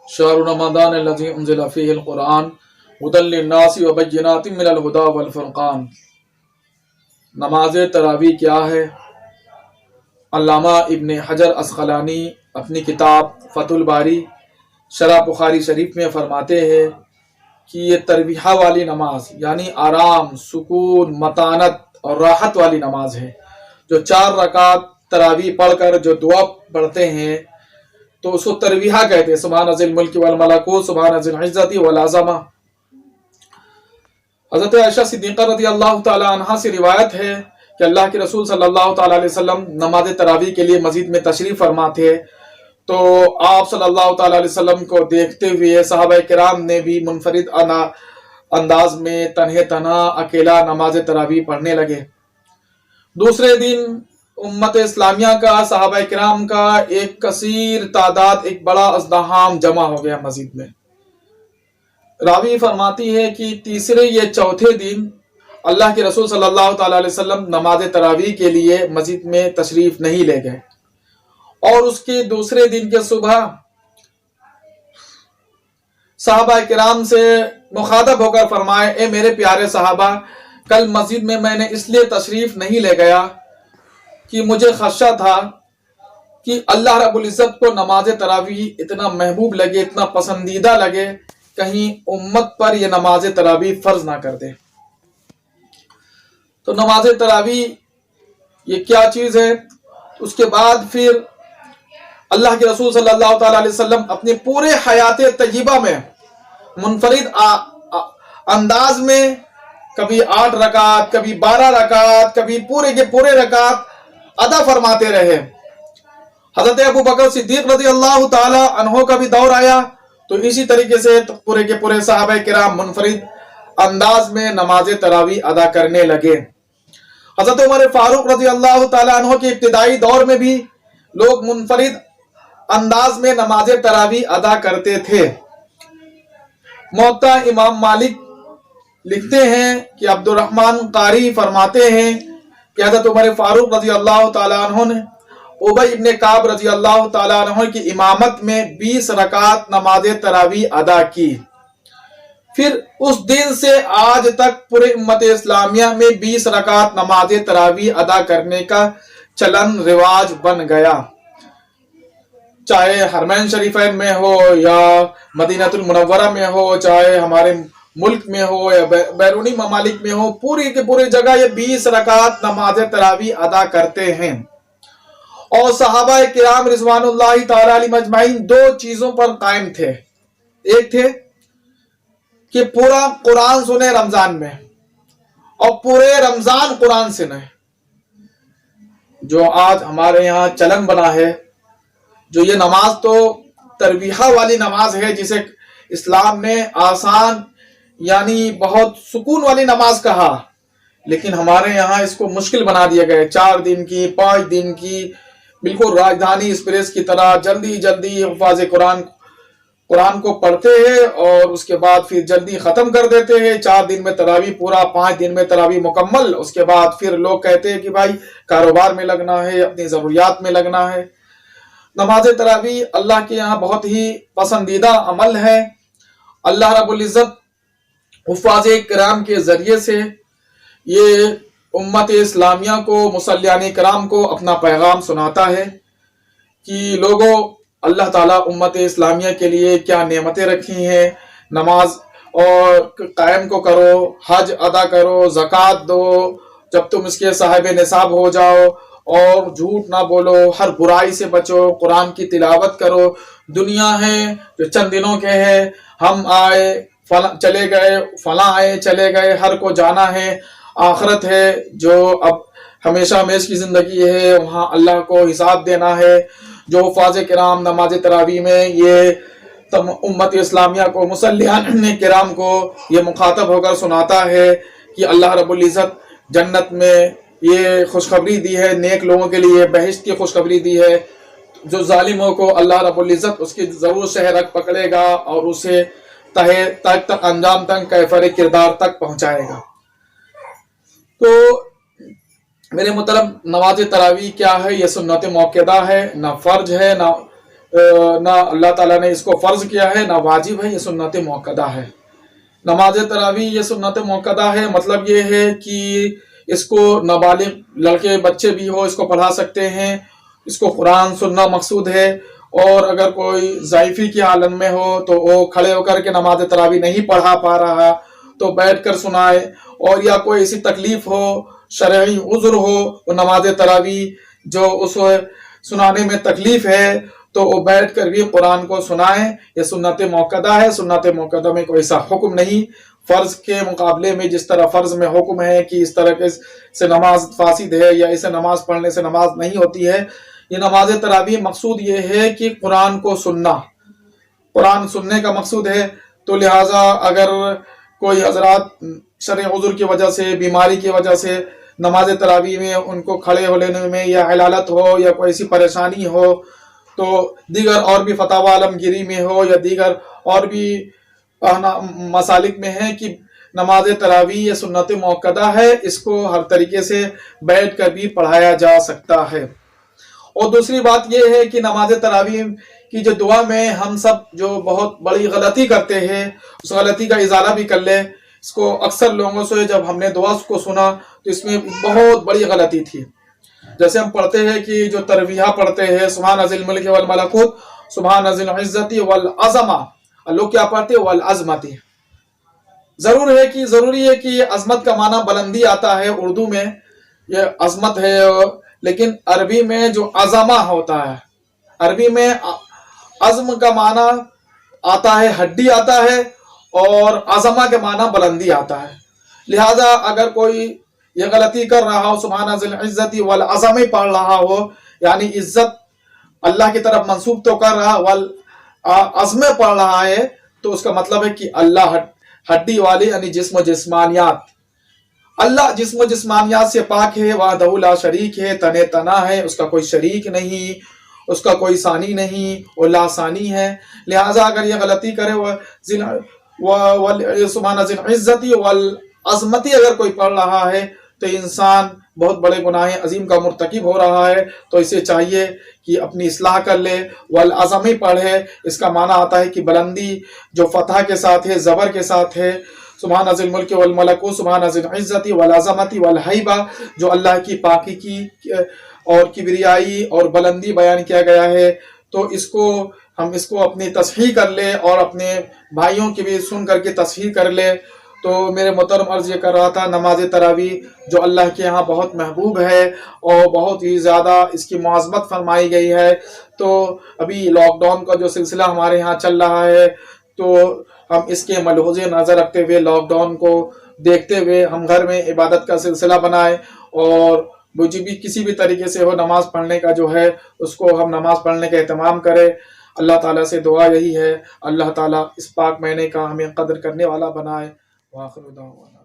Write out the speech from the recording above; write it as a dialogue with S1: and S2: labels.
S1: شهر رمضان الذي انزل فيه القرآن هدى للناس وبينات من الهدى والفرقان۔ نماز تراویح کیا ہے؟ علامہ ابن حجر عسقلانی اپنی کتاب فتح الباری شرح بخاری شریف میں فرماتے ہیں کہ یہ ترویحہ والی نماز یعنی آرام، سکون، متانت اور راحت والی نماز ہے۔ جو 4 رکعت تراویح پڑھ کر جو دعا پڑھتے ہیں تو اس کو ترویحہ کہتے ہیں۔ سبحان ذی الملک والملکوت، سبحان ذی العزت والعظمہ۔ حضرت عائشہ صدیقہ رضی اللہ تعالی عنہا سے روایت ہے کہ اللہ کے رسول صلی اللہ تعالی علیہ وسلم نماز تراویح کے لیے مسجد میں تشریف فرما تھے، تو آپ صلی اللہ تعالی علیہ وسلم کو دیکھتے ہوئے صحابہ کرام نے بھی منفرد انداز میں تنہا اکیلا نماز تراویح پڑھنے لگے۔ دوسرے دن امت اسلامیہ کا، صحابہ کرام کا ایک کثیر تعداد، ایک بڑا ازدحام جمع ہو گیا مسجد میں۔ راوی فرماتی ہے کہ تیسرے یا چوتھے دن اللہ کے رسول صلی اللہ تعالی علیہ وسلم نماز تراویح کے لیے مسجد میں تشریف نہیں لے گئے، اور اس کے دوسرے دن کے صبح صحابہ کرام سے مخاطب ہو کر فرمائے، اے میرے پیارے صحابہ، کل مسجد میں میں نے اس لیے تشریف نہیں لے گیا کہ مجھے خدشہ تھا کہ اللہ رب العزت کو نماز تراویح اتنا محبوب لگے، اتنا پسندیدہ لگے، کہیں امت پر یہ نماز تراویح فرض نہ کر دے۔ تو نماز تراویح یہ کیا چیز ہے؟ اس کے بعد پھر اللہ کے رسول صلی اللہ تعالی علیہ وسلم اپنے پورے حیات طیبہ میں منفرد انداز میں کبھی 8 رکعت، کبھی 12 رکعت، کبھی پورے کے پورے رکعت ادا فرماتے رہے۔ حضرت ابو بکر صدیق رضی اللہ تعالی عنہ کا بھی دور آیا تو اسی طریقے سے پورے کے پورے صحابہ کرام منفرد انداز میں نماز تراویح ادا کرنے لگے۔ حضرت عمر فاروق رضی اللہ تعالی عنہ کے ابتدائی دور میں بھی لوگ منفرد انداز میں نماز تراویح ادا کرتے تھے۔ موطا امام مالک لکھتے ہیں کہ عبد الرحمن قاری فرماتے ہیں کہ حضرت عمر فاروق رضی اللہ تعالی عنہ نے ابی ابن کعب رضی اللہ تعالی عنہ کی امامت میں 20 رکعت نماز تراویح ادا کی۔ پھر اس دن سے آج تک پورے امت اسلامیہ میں 20 رکعت نماز تراویح ادا کرنے کا چلن رواج بن گیا، چاہے حرمین شریفین میں ہو یا مدینہ المنورہ میں ہو، چاہے ہمارے ملک میں ہو یا بیرونی ممالک میں ہو، پوری کے پوری جگہ یہ 20 رکعت نماز تراویح ادا کرتے ہیں۔ اور صحابہ کرام رضوان اللہ تعالی علیہم اجمعین 2 چیزوں پر قائم تھے۔ ایک تھے کہ پورا قرآن سنیں رمضان میں، اور پورے رمضان قرآن سنیں۔ جو آج ہمارے یہاں چلن بنا ہے، جو یہ نماز تو ترویحہ والی نماز ہے جسے اسلام نے آسان یعنی بہت سکون والی نماز کہا، لیکن ہمارے یہاں اس کو مشکل بنا دیا گیا ہے۔ 4 دن کی، 5 دن کی، بالکل راجدھانی ایکسپریس کی طرح جلدی جلدی حفاظ قرآن کو پڑھتے ہیں اور اس کے بعد پھر جلدی ختم کر دیتے ہیں۔ 4 دن میں تراویح پورا، 5 دن میں تراویح مکمل۔ اس کے بعد پھر لوگ کہتے ہیں کہ بھائی کاروبار میں لگنا ہے، اپنی ضروریات میں لگنا ہے۔ نماز تراویح اللہ کے یہاں بہت ہی پسندیدہ عمل ہے۔ اللہ رب العزت حفاظ کرام کے ذریعے سے یہ امت اسلامیہ کو، مصلیان کرام کو اپنا پیغام سناتا ہے کہ لوگوں، اللہ تعالیٰ امت اسلامیہ کے لیے کیا نعمتیں رکھی ہیں۔ نماز اور قائم کو کرو، حج ادا کرو، زکوٰۃ دو جب تم اس کے صاحب نصاب ہو جاؤ، اور جھوٹ نہ بولو، ہر برائی سے بچو، قرآن کی تلاوت کرو۔ دنیا ہے جو چند دنوں کے ہے، ہم آئے چلے گئے، فلاں آئے چلے گئے، ہر کو جانا ہے۔ آخرت ہے جو اب ہمیشہ ہمیش کی زندگی ہے، وہاں اللہ کو حساب دینا ہے۔ جو حفاظ کرام نماز تراویح میں یہ امت اسلامیہ کو، مصلیان کرام کو یہ مخاطب ہو کر سناتا ہے کہ اللہ رب العزت جنت میں یہ خوشخبری دی ہے، نیک لوگوں کے لیے بہشت کی خوشخبری دی ہے۔ جو ظالموں کو اللہ رب العزت اس کی ضرور شہرک پکڑے گا اور اسے تک انجام تک کیفر کردار تک پہنچائے گا۔ تو میرے مطلب نماز تراویح کیا ہے؟ یہ سنت موقدہ ہے، نہ فرض ہے، نہ نہ اللہ تعالیٰ نے اس کو فرض کیا ہے، نہ واجب ہے، یہ سنت موقدہ ہے۔ نماز تراویح یہ سنت موقدہ ہے، مطلب یہ ہے کہ اس کو نابالغ لڑکے بچے بھی ہو اس کو پڑھا سکتے ہیں، اس کو قرآن سننا مقصود ہے۔ اور اگر کوئی ضعیفی کی حالت میں ہو تو وہ کھڑے ہو کر کے نماز تراویح نہیں پڑھا پا رہا تو بیٹھ کر سنائے، اور یا کوئی ایسی تکلیف ہو، شرعی عذر ہو، وہ نماز تراویح جو اس سنانے میں تکلیف ہے تو وہ بیٹھ کر بھی قرآن کو سنائیں۔ یہ سنت موقدہ ہے۔ سنت موقدہ میں کوئی ایسا حکم نہیں، فرض کے مقابلے میں جس طرح فرض میں حکم ہے کہ اس طرح سے نماز فاسد ہے یا اسے نماز پڑھنے سے نماز نہیں ہوتی ہے، یہ نماز تراویح مقصود یہ ہے کہ قرآن کو سننا، قرآن سننے کا مقصود ہے۔ تو لہٰذا اگر کوئی حضرات شرعی عذر کی وجہ سے، بیماری کی وجہ سے نماز تراویح میں ان کو کھڑے ہو لینے میں یا علالت ہو یا کوئی ایسی پریشانی ہو، تو دیگر اور بھی فتاوی عالمگیری میں ہو یا دیگر اور بھی مسالک میں ہے کہ نماز تراویح یہ سنت موقدہ ہے، اس کو ہر طریقے سے بیٹھ کر بھی پڑھایا جا سکتا ہے۔ اور دوسری بات یہ ہے کہ نماز تراویح کی جو دعا میں ہم سب جو بہت بڑی غلطی کرتے ہیں، اس غلطی کا ازالہ بھی کر لیں۔ اس کو اکثر لوگوں سے جب ہم نے دعا کو سنا تو اس میں بہت بڑی غلطی تھی۔ جیسے ہم پڑھتے ہیں کہ جو ترویحہ پڑھتے ہیں، سبحان ذی الملک والملکوت، سبحان ذی العزت والعظمہ، لوگ کیا پڑھتے ہیں؟ والعظمت۔ ضروری ہے کہ عظمت کا معنی بلندی آتا ہے، اردو میں یہ عظمت ہے، لیکن عربی میں جو عظمہ ہوتا ہے، عربی میں عظم کا معنی آتا ہے، ہڈی آتا ہے، اور عظمہ کے معنی بلندی آتا ہے۔ لہذا اگر کوئی یہ غلطی کر رہا ہو، سبحان ذی العزت والعظمہ پڑھ رہا ہو، یعنی عزت اللہ کی طرف منسوب تو کر رہا، والعظمہ پڑھ رہا ہے، تو اس کا مطلب ہے کہ اللہ ہڈی والی یعنی جسم و جسمانیات، اللہ جسم و جسمانیات سے پاک ہے، وحدہ لا شریک ہے، تن تنا ہے، اس کا کوئی شریک نہیں، اس کا کوئی ثانی نہیں، وہ لا ثانی ہے۔ لہٰذا اگر یہ غلطی کرے سبحان ذی العزت والعظمت اگر کوئی پڑھ رہا ہے تو انسان بہت بڑے گناہ عظیم کا مرتکب ہو رہا ہے، تو اسے چاہیے کہ اپنی اصلاح کر لے، والعظمہ پڑھے۔ اس کا معنی آتا ہے کہ بلندی جو فتح کے ساتھ ہے، زبر کے ساتھ ہے، سبحان ذی الملک والملکوت، سبحان ذی العزت والعظمت والہیبہ، جو اللہ کی پاکی کی اور کبریائی اور بلندی بیان کیا گیا ہے۔ تو ہم اس کو اپنی تصحیح کر لے اور اپنے بھائیوں کی بھی سن کر کے تصحیح کر لے۔ تو میرے محترم عرض یہ کر رہا تھا، نماز تراویح جو اللہ کے ہاں بہت محبوب ہے اور بہت ہی زیادہ اس کی معظمت فرمائی گئی ہے۔ تو ابھی لاک ڈاؤن کا جو سلسلہ ہمارے ہاں چل رہا ہے، تو ہم اس کے ملحوظ نظر رکھتے ہوئے، لاک ڈاؤن کو دیکھتے ہوئے ہم گھر میں عبادت کا سلسلہ بنائیں، اور مجھے بھی کسی بھی طریقے سے ہو نماز پڑھنے کا جو ہے اس کو ہم نماز پڑھنے کا اہتمام کریں۔ اللہ تعالیٰ سے دعا یہی ہے، اللہ تعالیٰ اس پاک مہینے کا ہمیں قدر کرنے والا بنائے۔ وآخر دعوانا